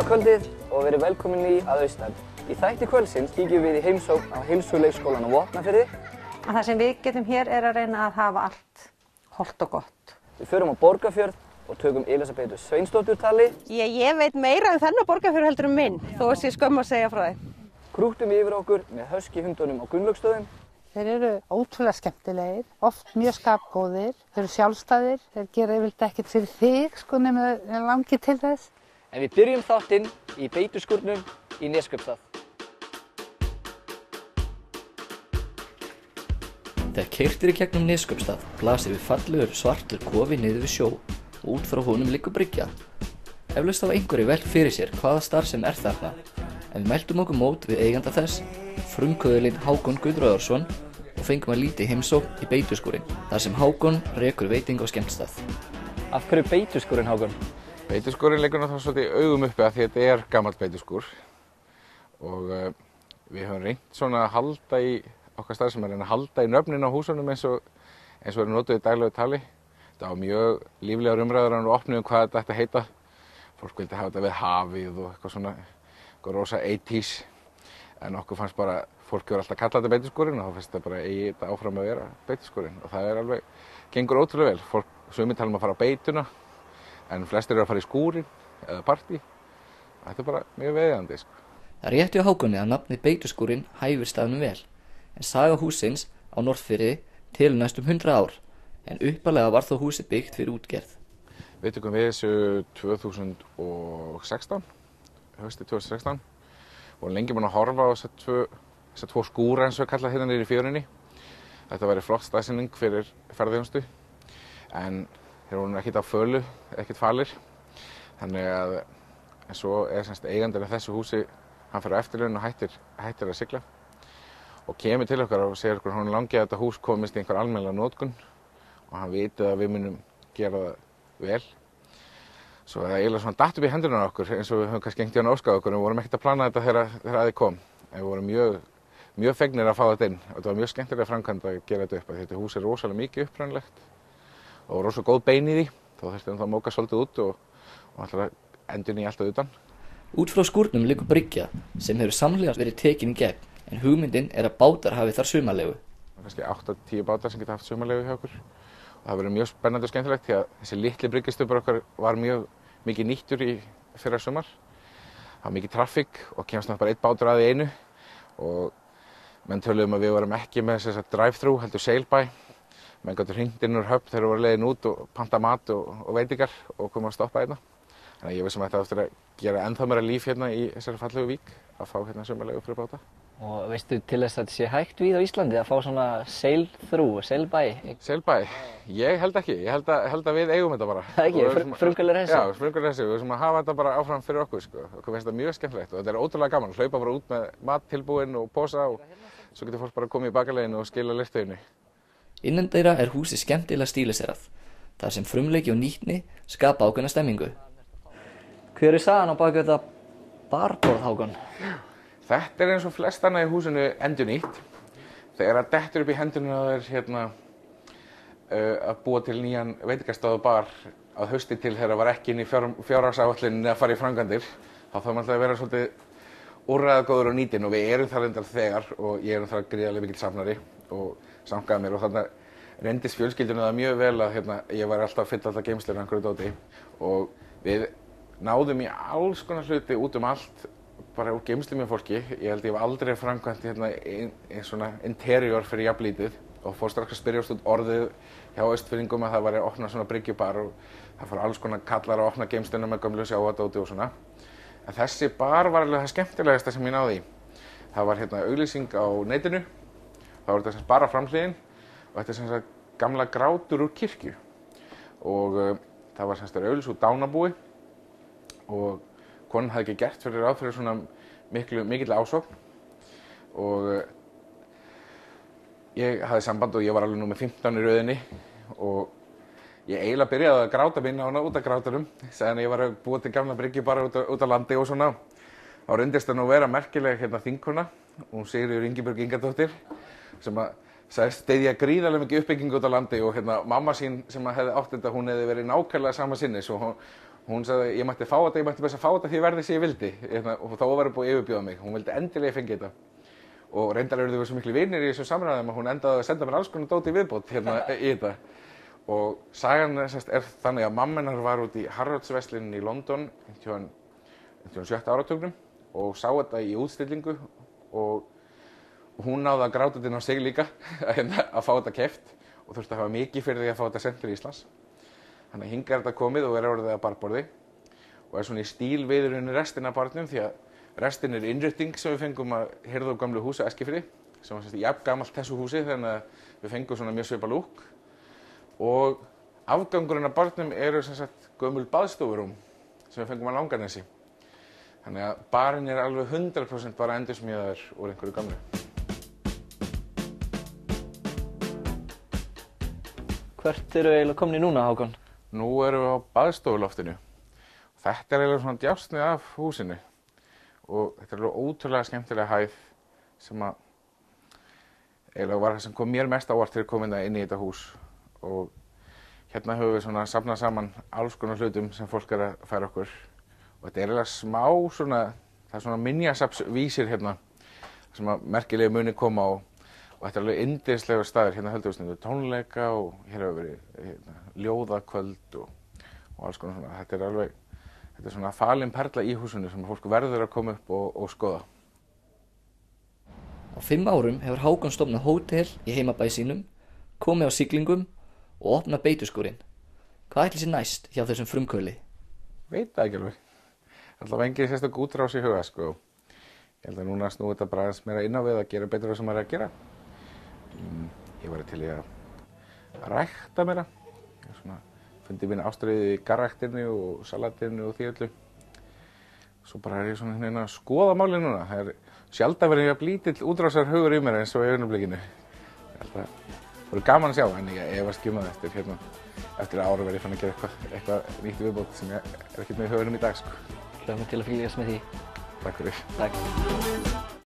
Góða kvöldið og verið velkomin í Að austan. Í þætti kvöldsins kíkjum við í heimsókn á heilsuleikskólann á Vopnafirði. Það sem við getum hér að reyna að hafa allt hollt og gott. Við förum á Borgarfjörð og tökum Elísabetu Sveinsdóttur tali. Ég veit meira þennan Borgarfjörð heldur minn, þó sé skömm að segja frá þeim. Krúttum yfir okkur með husky-hundunum á Gunnlaugsstöðum. Þeir eru ótrúlega skemmtilegir, oft mjög skapgóðir, þeir eru sjálfstæðir, þeir gera yfirleitt ekkert fyrir þig nema langi til þess. En við byrjum þáttinn í beitusskúrnum í Neskaupstað. Þegar keyrt í gegnum Neskaupstað blasir við fallegur svartur kofi niður við sjó og út frá honum liggur bryggja. Eflaust hafa einhverju velt fyrir sér hvaða starfsemi þarna, en við mæltum okkur mót við eiganda þess, frumkvöðulinn Hákon Guðröðarsson, og fengum að líta í heimsókn í beitusskúrinn, þar sem Hákon rekur veiting á skemmtstað. Af hverju beitusskúrinn, Hákon? Beitusskúrinn liggur náttúrulega svolítið augum uppi af því að þetta gamall beitusskúr og við höfum reynt svona að halda í okkar starfsemi, að halda í nöfnin á húsunum eins og við notuð í daglegu tali. Það var mjög líflegar umræður og opnum hvað þetta ætti að heita. Fólk vildi hafa þetta við hafið og eitthvað svona, eitthvað rosa 80s, en okkur fannst bara, fólk hefur alltaf kallað þetta beitusskúrinn og þá finnst þetta bara eigi þetta áfram að vera beitusskúrinn og það alveg, gengur ótrúlega vel. Fólk, sumir tala að fara á beituna, en flestir eru að fara í skúrinn eða partí. Þetta bara mjög veiðandi, sko. Það rétti á Hákoni að nafnið beitusskúrinn hæfir staðnum vel, en saga hússins á Norðfirði telur næstum 100 ár, en uppalega var þó húsið byggt fyrir útgerð. Við tökum við þessu 2016, haustið 2016, og lengi búin að horfa á þessar tvo skúra eins og kallað hérna niður í fjörunni. Þetta væri flott staðsetning fyrir ferðaþjónustu, en þeir voru ekkert á fölu, ekkert falir. Þannig að, en svo eigandinn af þessu húsi, hann fer á eftirlaun og hættir að sigla og kemur til okkar og segir okkur að hann langi að þetta hús komist í einhver almennilega notkun og hann vitið að við munum gera það vel. Svo það eiginlega svona datt upp í hendurinn á okkur eins og við höfum kannski einhvern tímann óskað okkur og við vorum ekkert að plana þetta þegar að þið kom. En við vorum mjög fegnir að fá þetta inn og þetta var mjög skemmtilega framkvæmd að gera þetta upp. Þetta hús er rosalega mikið upprænlegt og rosalega góð bein í því. Þá þurfti hann að móka svolítið út og alltaf endurnýja alltaf utan. Út frá skúrnum liggur bryggja sem hefur samhliða verið tekin í gegn, en hugmyndin er að bátar hafi þar sumarlegu. Kannski 8-10 bátar sem geta haft sumarlegu hjá okkur. Og það verður mjög spennandi og skemmtilegt því að þessi litli bryggjustubur okkar var mjög mikið nýttur í fyrra sumar. Það var mikið traffík og kemst bara einn bátur að í einu og menn töluðum að við varum ekki með þess að drive-thru heldur sail-by. Menn gætu hringt inn úr höfn þegar við vorum leiðin út og panta mat og veitingar og koma að stoppa hérna. Þannig að ég vissum að þetta átti að gera ennþá meira líf hérna í þessari fallegu vík að fá hérna sumarlegu fyrir báta. Og veistu til þess að þetta sé hægt við á Íslandi að fá svona sail-through, sail-by? Sail-by? Ég held ekki. Ég held að við eigum þetta bara. Það ekki? Frumkvöðlar þessu? Já, frumkvöðlar þessu. Við sem að hafa þetta bara áfram fyrir okkur, sko. Okkur finnst þetta mjög skemmtilegt og þetta er ótrúlega gaman. Hlaupa bara út með mat tilbúinn og posa og svo getur fólk bara komið í bakaleiðinu og skila lyftuðinni. Innan þeirra er húsið skemmtilega stíliserað, þar sem frumleiki og nýtni skapa ákveðna stemmingu. Hver er sagan á bak þetta barborð, Hákon? Þetta er eins og flest annað í húsinu endurnýtt. Þegar það dettur upp í hendurinn að þeir að búa til nýjan veitingastað og bar að hausti til þegar það var ekki inn í fjárhagsáætluninni að fara í framkvæmdir, þá þarf maður alltaf að vera svolítið úrræðagóður og nýtinn og við erum þar reyndar þegar og ég erum þar gríðarlega mikill safnari og samkaði mér og þannig reyndist fjölskyldunni það mjög vel að ég var alltaf að fylla alltaf geymslur einhverju dóti og við náðum í alls konar hluti út allt bara úr geymslum með fólki. Ég held ég hef aldrei framkvæmt svona interior fyrir jafnlítið og fór strax að spyrjast út orðið hjá Austfirðingum að það væri að opna svona bryggjubar og það fór alls konar kallar að opna geymsluna með gömlu sjávardóti og svona. En þessi bar var alveg það skemmtilegasta sem ég náði í. Það var auglýsing á netinu, það var þetta bara framhliðin og þetta er sem sagt gamla grátur úr kirkju og það var sem sagt auglýs úr dánarbúi og konan hafði ekki gert fyrir ráð fyrir svona mikill ásókn og ég hafði samband og ég var alveg númer 15 í röðinni og ég eiginlega byrjaði að gráta minna á hana út af grátunum, segðan ég var að búa til gamla bryggju bara út á landi og svona. Þá reyndist það nú vera merkileg þingkona, hún Sigríður Ingibjörg Ingadóttir, sem að sagðist styðja gríðarlega mikið uppbyggingu út á landi og mamma sín sem hefði átt þetta, hún hefði verið nákvæmlega sama sinnis og Hún sagði að ég mætti fá þetta, ég mætti best að fá þetta því verði sem ég vildi. Og þá var búið að yfirbjóða mig. Hún vildi endilega fengi þetta. Og reyndar eru þau svo miklu vinir í þessum samræðum að hún endaði að senda mér alls konar dót í viðbót í þetta. Og sagan er þannig að mamma hennar var út í Harrods-versluninni í London einhvern 7. áratugnum og sá þetta í útstillingu og hún náði að gráta þetta inn á sig líka að fá þetta keypt og þurfti að hafa mikið fyrir því að fá þetta sent til Íslands. Þannig að hingað er þetta komið og orðið að barborði og svona í stíl við restina af barnum því að restin innrétting sem við fengum að hirða á gamlu húsi á Eskifirði sem var jafngamalt þessu húsi þannig að við fengum svona mjög svipað lúk og afgangurinn af barnum eru gömul baðstofurúm sem við fengum á Langanesi. Þannig að barinn alveg 100% bara endursmíðaður úr einhverju gamlu. Hvert eru við eiginlega komin í núna, Hákon? Nú erum við á baðstofuloftinu. Þetta eiginlega svona djásnið af húsinu og þetta alveg ótrúlega skemmtilega hæð sem að eiginlega var það sem kom mér mest á óvart þegar ég kom inn í þetta hús og hérna höfum við svona safnað saman alls konar hlutum sem fólk að færa okkur og þetta eiginlega smá svona, það svona minjasafnsvísir hérna sem að merkilegi muni koma og þetta alveg yndislegur staður, hérna höldum við stundu tónleika og hér hefur verið ljóðakvöld og alls konar svona, þetta er svona falin perla í húsinu sem fólk verður að koma upp og skoða. Á 5 árum hefur Hákon stofnað hótel í heimabæ sínum, komið á siglingum og opnað beituskurinn. Hvað ætli sé næst hjá þessum frumkvöðli? Veit það ekki alveg. Allavega engin sérstök útrás í huga, sko. Ég held að núna snúi þetta bara aðeins meira inn á við að gera betur það sem maður er að gera. Ég væri til í að rækta meira. Ég svona fundi mín ástríði í garræktinni og salatinu og því öllu. Svo bara er ég svona hérna að skoða málið núna. Það er sjaldan verið jafn lítill útrásar hugur í mér eins og í augnablikinu. Ég held að það voru gaman að sjá, en ég efast um það eftir ára verið fann að gera eitthvað nýtt viðbót sem ég er ekkert með í hugunum í dag, sko. Hlökkum til að fylgjast með því. Takk fyrir. Takk.